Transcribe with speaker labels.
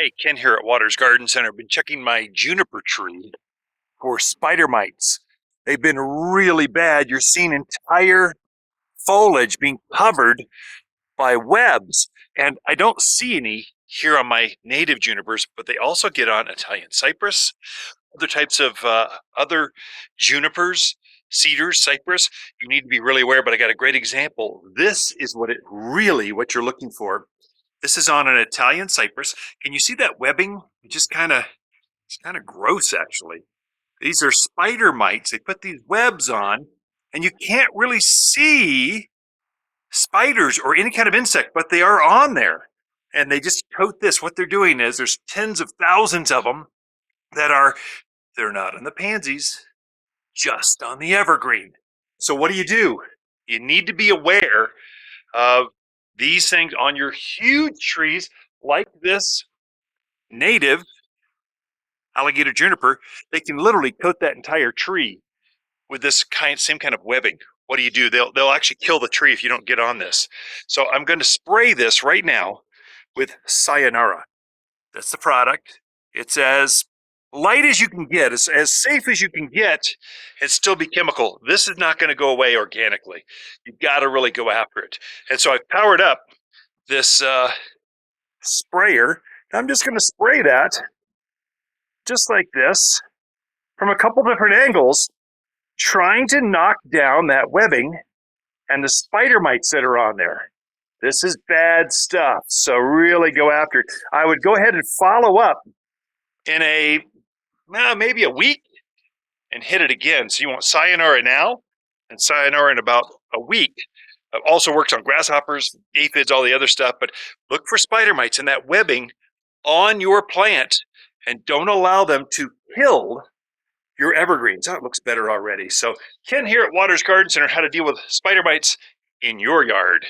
Speaker 1: Hey, Ken here at Waters Garden Center. Been checking my juniper tree for spider mites. They've been really bad. You're seeing entire foliage being covered by webs. And I don't see any here on my native junipers, but they also get on Italian cypress, other types of other junipers, cedars, cypress. You need to be really aware, but I got a great example. This is what you're looking for. This is on an Italian cypress. Can you see that webbing? It's kind of gross, actually. These are spider mites. They put these webs on, and you can't really see spiders or any kind of insect, but they are on there. And they just coat this. What they're doing is there's tens of thousands of them they're not on the pansies, just on the evergreen. So what do? You need to be aware of these things on your huge trees like this native alligator juniper. They can literally coat that entire tree with this same kind of webbing. What do? They'll actually kill the tree if you don't get on this. So I'm going to spray this right now with Sayonara. That's the product. It's as light as you can get, as safe as you can get, and still be chemical. This is not going to go away organically. You've got to really go after it. And so I've powered up this sprayer. I'm just going to spray that just like this from a couple different angles, trying to knock down that webbing and the spider mites that are on there. This is bad stuff, so really go after it. I would go ahead and follow up in maybe a week and hit it again. So you want Sayonara now and Sayonara in about a week. It also works on grasshoppers, aphids, all the other stuff, but look for spider mites and that webbing on your plant and don't allow them to kill your evergreens. Oh, it looks better already. So Ken here at Waters Garden Center, how to deal with spider mites in your yard.